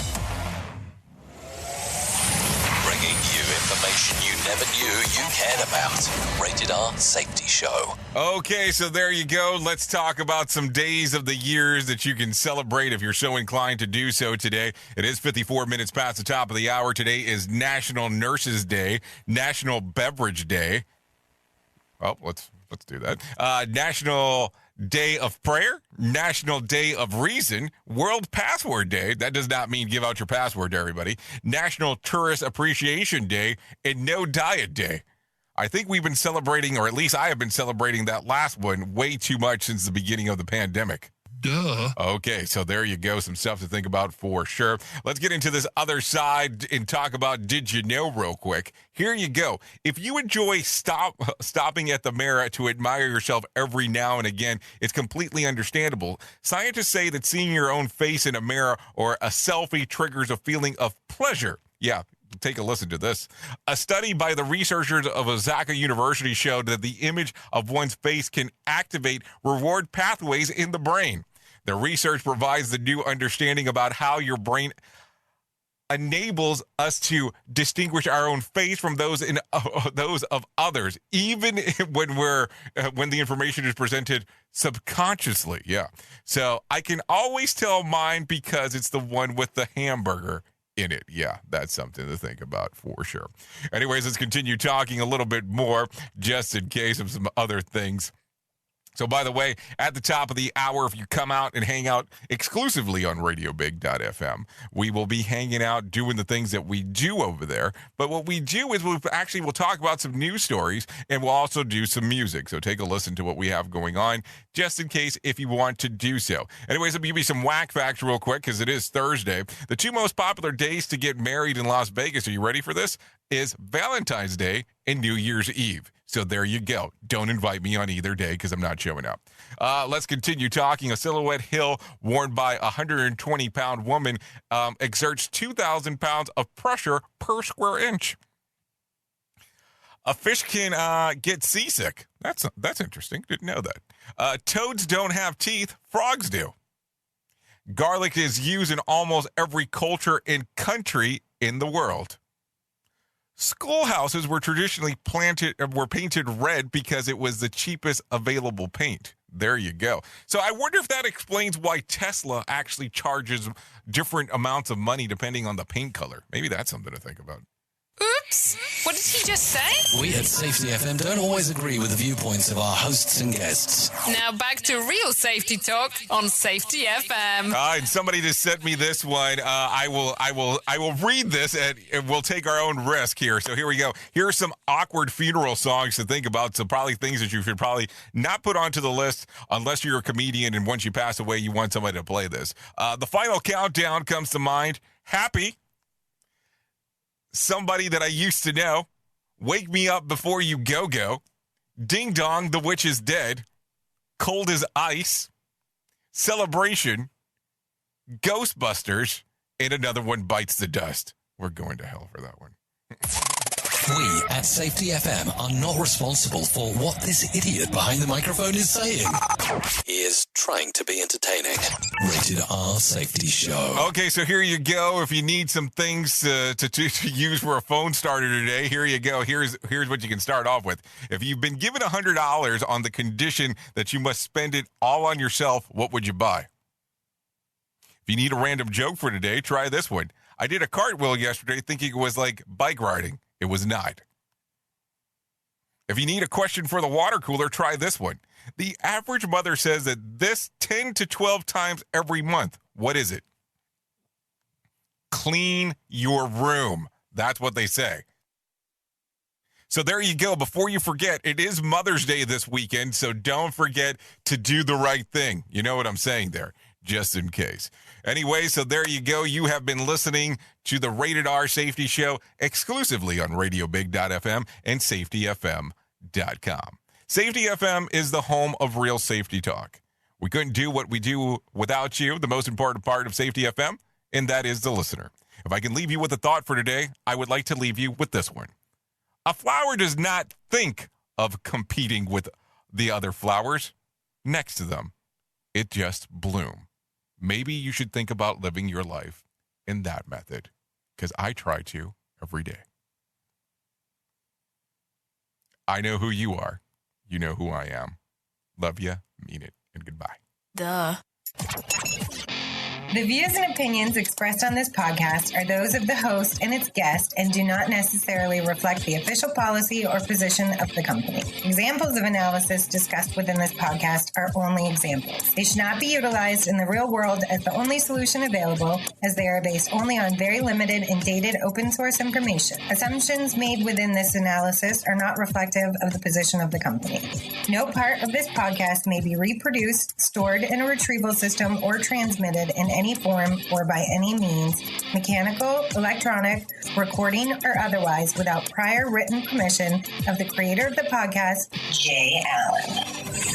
[SPEAKER 15] Bringing you information you never knew you cared about. Rated R Safety Show.
[SPEAKER 5] Okay, so there you go. Let's talk about some days of the years that you can celebrate if you're so inclined to do so today. It is 54 minutes past the top of the hour. Today is National Nurses Day, National Beverage Day. Oh, let's do that. National Day of Prayer, National Day of Reason, World Password Day. That does not mean give out your password to everybody. National Tourist Appreciation Day, and No Diet Day. I think we've been celebrating, or at least I have been celebrating that last one way too much since the beginning of the pandemic.
[SPEAKER 15] Duh.
[SPEAKER 5] Okay, so there you go. Some stuff to think about for sure. Let's get into this other side and talk about Did You Know real quick. Here you go. If you enjoy stopping at the mirror to admire yourself every now and again, it's completely understandable. Scientists say that seeing your own face in a mirror or a selfie triggers a feeling of pleasure. Yeah. Take a listen to this. A study by the researchers of Osaka University showed that the image of one's face can activate reward pathways in the brain. The research provides the new understanding about how your brain enables us to distinguish our own face from those of others, even when the information is presented subconsciously. Yeah. So I can always tell mine because it's the one with the hamburger in it. Yeah, that's something to think about for sure. Anyways, let's continue talking a little bit more just in case of some other things. So, by the way, at the top of the hour, if you come out and hang out exclusively on RadioBig.fm, we will be hanging out doing the things that we do over there. But what we do is we'll talk about some news stories, and we'll also do some music. So take a listen to what we have going on, just in case if you want to do so. Anyways, let me give you some whack facts real quick, because it is Thursday. The two most popular days to get married in Las Vegas, are you ready for this? Is Valentine's Day and New Year's Eve. So there you go. Don't invite me on either day because I'm not showing up. Let's continue talking. A Silhouette hill worn by a 120-pound woman exerts 2,000 pounds of pressure per square inch. A fish can get seasick. That's interesting. Didn't know that. Toads don't have teeth. Frogs do. Garlic is used in almost every culture and country in the world. Schoolhouses were traditionally painted red because it was the cheapest available paint. There you go. So I wonder if that explains why Tesla actually charges different amounts of money depending on the paint color. Maybe that's something to think about.
[SPEAKER 2] Oops. What did he just say?
[SPEAKER 15] We at Safety FM don't always agree with the viewpoints of our hosts and guests.
[SPEAKER 2] Now back to real safety talk on Safety FM.
[SPEAKER 5] And somebody just sent me this one. I will read this and we'll take our own risk here. So here we go. Here are some awkward funeral songs to think about. So probably things that you should probably not put onto the list unless you're a comedian and once you pass away, you want somebody to play this. The Final Countdown comes to mind. Happy. Somebody That I Used to Know, Wake Me Up Before You Go, Ding Dong, The Witch is Dead, Cold as Ice, Celebration, Ghostbusters, and another one, Bites the Dust. We're going to hell for that one.
[SPEAKER 15] We at Safety FM are not responsible for what this idiot behind the microphone is saying. He is trying to be entertaining. Rated R Safety Show.
[SPEAKER 5] Okay, so here you go. If you need some things to use for a phone starter today, here you go. Here's what you can start off with. If you've been given $100 on the condition that you must spend it all on yourself, what would you buy? If you need a random joke for today, try this one. I did a cartwheel yesterday thinking it was like bike riding. It was not. If you need a question for the water cooler, try this one. The average mother says that this 10 to 12 times every month. What is it? Clean your room. That's what they say. So there you go. Before you forget, it is Mother's Day this weekend, so don't forget to do the right thing. You know what I'm saying there, just in case. Anyway, so there you go. You have been listening to the Rated R Safety Show exclusively on RadioBig.fm and SafetyFM.com. Safety FM is the home of real safety talk. We couldn't do what we do without you, the most important part of Safety FM, and that is the listener. If I can leave you with a thought for today, I would like to leave you with this one. A flower does not think of competing with the other flowers next to them. It just blooms. Maybe you should think about living your life in that method, because I try to every day. I know who you are. You know who I am. Love ya, mean it, and goodbye.
[SPEAKER 1] Duh.
[SPEAKER 17] The views and opinions expressed on this podcast are those of the host and its guest and do not necessarily reflect the official policy or position of the company. Examples of analysis discussed within this podcast are only examples. They should not be utilized in the real world as the only solution available, as they are based only on very limited and dated open source information. Assumptions made within this analysis are not reflective of the position of the company. No part of this podcast may be reproduced, stored in a retrieval system, or transmitted in any form or by any means, mechanical, electronic, recording, or otherwise, without prior written permission of the creator of the podcast, Jay Allen.